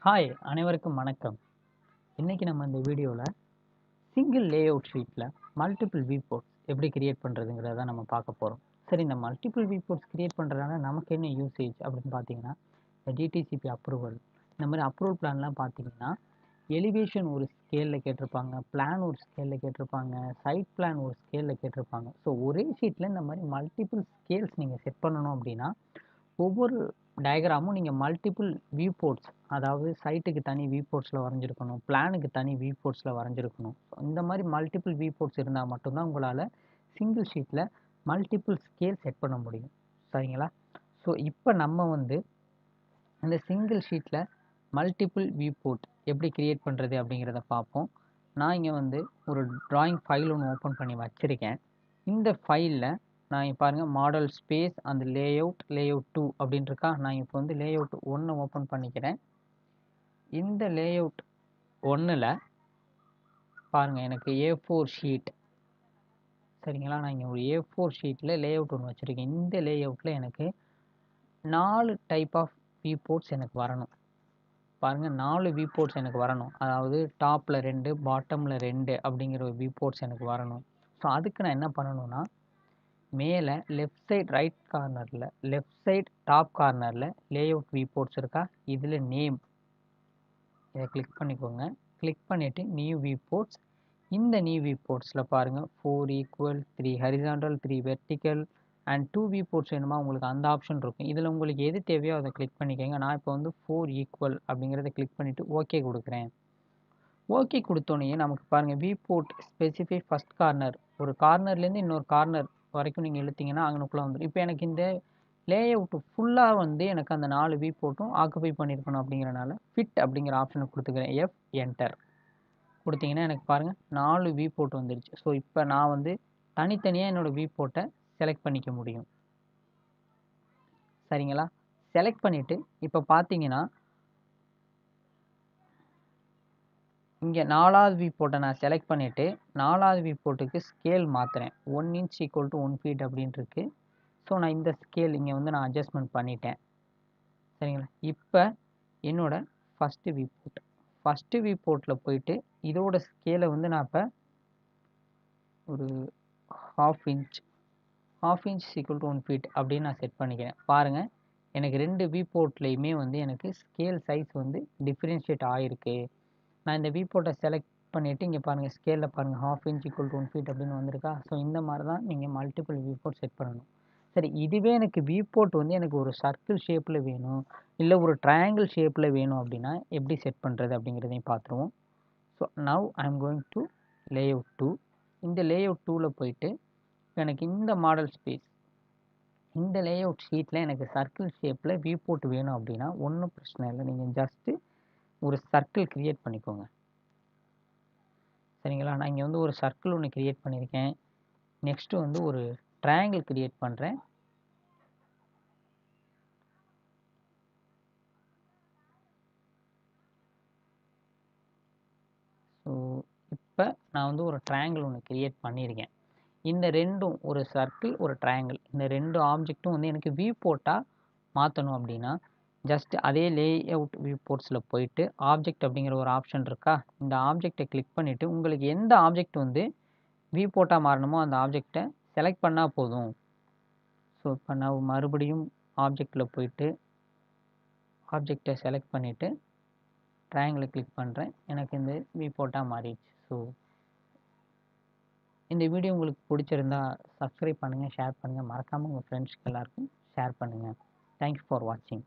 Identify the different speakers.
Speaker 1: Hi அனைவருக்கும் வணக்கம். இன்னைக்கு நம்ம இந்த வீடியோவில் சிங்கிள் லேஅவுட் ஷீட்டில் மல்டிபிள் வியூபோர்ட்ஸ் எப்படி கிரியேட் பண்ணுறதுங்கிறத நம்ம பார்க்க போகிறோம். சரி, இந்த மல்டிபிள் வியூபோர்ட்ஸ் கிரியேட் பண்ணுறதுனால நமக்கு என்ன யூசேஜ் அப்படின்னு பார்த்தீங்கன்னா, இந்த டிடிசிபி அப்ரூவல், இந்த மாதிரி அப்ரூவல் பிளான்லாம் பார்த்தீங்கன்னா எலிவேஷன் ஒரு ஸ்கேலில் கேட்டிருப்பாங்க, பிளான் ஒரு ஸ்கேலில் கேட்டிருப்பாங்க, சைட் பிளான் ஒரு ஸ்கேலில் கேட்டிருப்பாங்க. ஸோ ஒரே ஷீட்டில் இந்த மாதிரி மல்டிபிள் ஸ்கேல்ஸ் நீங்கள் செட் பண்ணணும் அப்படின்னா ஒவ்வொரு டயக்ராமும் நீங்கள் மல்டிபிள் வியூபோர்ட்ஸ், அதாவது சைட்டுக்கு தனி வியூபோர்ட்ஸில் வரைஞ்சிருக்கணும், பிளானுக்கு தனி வியூபோர்ட்ஸில் வரைஞ்சிருக்கணும். இந்த மாதிரி மல்டிபிள் வியூபோர்ட்ஸ் இருந்தால் மட்டும்தான் உங்களால் சிங்கிள் ஷீட்டில் மல்டிபிள் ஸ்கேல் செட் பண்ண முடியும். சரிங்களா? ஸோ இப்போ நம்ம இந்த சிங்கிள் ஷீட்டில் மல்டிபிள் வியூபோர்ட் எப்படி கிரியேட் பண்ணுறது அப்படிங்கிறத பார்ப்போம். நான் இங்கே ஒரு ட்ராயிங் ஃபைல் ஒன்று ஓப்பன் பண்ணி வச்சுருக்கேன். இந்த ஃபைலில் நான் பாருங்கள் மாடல் ஸ்பேஸ் அந்த லேஅவுட் 2 அப்படின்னு இருக்கா. நான் இப்போ லேஅவுட் 1 ஓப்பன் பண்ணிக்கிறேன். இந்த லேஅவுட் 1ல் பாருங்கள் எனக்கு A4 ஷீட். சரிங்களா? நான் இங்கே ஒரு A4 ஷீட்டில் லேஅவுட் ஒன்று வச்சுருக்கேன். இந்த லேஅவுட்டில் எனக்கு 4 டைப் ஆஃப் வியூபோர்ட்ஸ் எனக்கு வரணும். பாருங்கள் 4 வியூபோர்ட்ஸ் எனக்கு வரணும். அதாவது டாப்பில் 2 பாட்டமில் 2 அப்படிங்கிற ஒரு வியூபோர்ட்ஸ் எனக்கு வரணும். ஸோ அதுக்கு நான் என்ன பண்ணணும்னா, மேலே லெஃப்ட் சைட் ரைட் கார்னரில் லெஃப்ட் சைட் டாப் கார்னரில் லேஅவுட் வியூபோர்ட்ஸ் இருக்கா, இதில் நேம் இதை கிளிக் பண்ணிக்கோங்க. கிளிக் பண்ணிவிட்டு நியூ வியூபோர்ட்ஸ். இந்த நியூ வியூபோர்ட்ஸில் பாருங்கள் 4 ஈக்குவல், 3 ஹரிசாண்டல், 3 வெர்டிக்கல் அண்ட் 2 வியூபோர்ட்ஸ் வேணுமா உங்களுக்கு அந்த ஆப்ஷன் இருக்கும். இதில் உங்களுக்கு எது தேவையோ அதை கிளிக் பண்ணிக்கோங்க. நான் இப்போ 4 ஈக்குவல் அப்படிங்கிறத கிளிக் பண்ணிவிட்டு ஓகே கொடுக்குறேன். ஓகே கொடுத்தோன்னே நமக்கு பாருங்கள் வியூபோர்ட் ஸ்பெசிஃபை ஃபஸ்ட் கார்னர், ஒரு கார்னர்லேருந்து இன்னொரு கார்னர் வரைக்கும் நீங்கள் இழுத்தீங்கன்னா அங்கனுக்குள்ளே வந்துடும். இப்போ எனக்கு இந்த லேஅவுட்டு ஃபுல்லாக எனக்கு அந்த 4 வியூபோர்ட்டும் ஆக்குபை பண்ணியிருக்கணும். அப்படிங்கிறனால ஃபிட் அப்படிங்கிற ஆப்ஷனை கொடுத்துக்கிறேன். என்டர் கொடுத்தீங்கன்னா எனக்கு பாருங்கள் 4 வியூபோர்ட் வந்துருச்சு. ஸோ இப்போ நான் தனித்தனியாக என்னோடய வியூபோர்ட்டை செலக்ட் பண்ணிக்க முடியும். சரிங்களா? செலக்ட் பண்ணிவிட்டு இப்போ பார்த்தீங்கன்னா இங்கே 4வது வியூபோர்ட்டை நான் செலக்ட் பண்ணிவிட்டு 4வது வியூபோர்ட்டுக்கு ஸ்கேல் மாற்றுறேன். 1 இன்ச் ஈக்குவல் டு 1 ஃபீட் அப்படின்ட்டு இருக்கு. ஸோ நான் இந்த ஸ்கேல் இங்கே நான் அட்ஜஸ்ட்மெண்ட் பண்ணிட்டேன். சரிங்களா? இப்போ என்னோடய ஃபஸ்ட்டு வியூபோர்ட்டில் போயிட்டு இதோட ஸ்கேலை நான் இப்போ ஒரு ½ இன்ச் ஈக்குவல் டு 1 ஃபீட் அப்படின்னு நான் செட் பண்ணிக்கிறேன். பாருங்கள் எனக்கு 2 வியூபோர்ட்லேயுமே எனக்கு ஸ்கேல் சைஸ் டிஃப்ரென்ஷியேட் ஆகிருக்கு. நான் இந்த வியூபோர்ட்டை செலக்ட் பண்ணிவிட்டு இங்கே பாருங்கள் ஸ்கேலில் பாருங்கள் ½ இன்ச் ஈக்குவல் டு 1 ஃபீட் அப்படின்னு வந்திருக்கா. ஸோ இந்த மாதிரி தான் நீங்கள் மல்டிபிள் வியூபோர்ட் செட் பண்ணணும். சரி, இதுவே எனக்கு வியூபோர்ட் எனக்கு ஒரு சர்க்கிள் ஷேப்பில் வேணும், இல்லை ஒரு ட்ரையாங்கிள் ஷேப்பில் வேணும் அப்படின்னா எப்படி செட் பண்ணுறது அப்படிங்கிறதையும் பார்த்துருவோம். So now I am going to layout 2. இந்த லேஅவுட் 2ல் போயிட்டு எனக்கு இந்த மாடல் ஸ்பேஸ், இந்த லேஅவுட் ஷீட்டில் எனக்கு சர்க்கிள் ஷேப்பில் வியூபோர்ட் வேணும் அப்படின்னா ஒன்றும் பிரச்சனை இல்லை, நீங்கள் ஜஸ்ட்டு ஒரு சர்க்கிள் கிரியேட் பண்ணிக்கோங்க. சரிங்களா? நான் இங்கே ஒரு சர்க்கிள் ஒன்று கிரியேட் பண்ணியிருக்கேன். நெக்ஸ்ட்டு ஒரு ட்ரையாங்கிள் கிரியேட் பண்ணுறேன். ஸோ இப்போ நான் ஒரு ட்ரையாங்கிள் ஒன்று கிரியேட் பண்ணியிருக்கேன். இந்த ரெண்டும் ஒரு சர்க்கிள் ஒரு ட்ரையாங்கிள், இந்த 2 ஆப்ஜெக்ட்டும் எனக்கு வியூபோர்ட்டாக மாற்றணும் அப்படின்னா ஜஸ்ட் அதே லேஅவுட் வியூபோர்ட்ஸில் போயிட்டு ஆப்ஜெக்ட் அப்படிங்கிற ஒரு ஆப்ஷன் இருக்கா, இந்த ஆப்ஜெக்டை கிளிக் பண்ணிவிட்டு உங்களுக்கு எந்த ஆப்ஜெக்ட் வியூபோர்ட்டாக மாறணுமோ அந்த ஆப்ஜெக்டை செலக்ட் பண்ணால் போதும். ஸோ இப்போ நான் மறுபடியும் ஆப்ஜெக்டில் போயிட்டு ஆப்ஜெக்டை செலக்ட் பண்ணிவிட்டு ட்ரையாங்கிளை கிளிக் பண்ணுறேன். எனக்கு இந்த வியூபோர்ட்டாக மாறிடுச்சு. ஸோ இந்த வீடியோ உங்களுக்கு பிடிச்சிருந்தா சப்ஸ்கிரைப் பண்ணுங்கள், ஷேர் பண்ணுங்கள், மறக்காமல் உங்கள் ஃப்ரெண்ட்ஸ்க்கு எல்லாருக்கும் ஷேர் பண்ணுங்கள். தேங்க்யூ ஃபார் வாட்சிங்.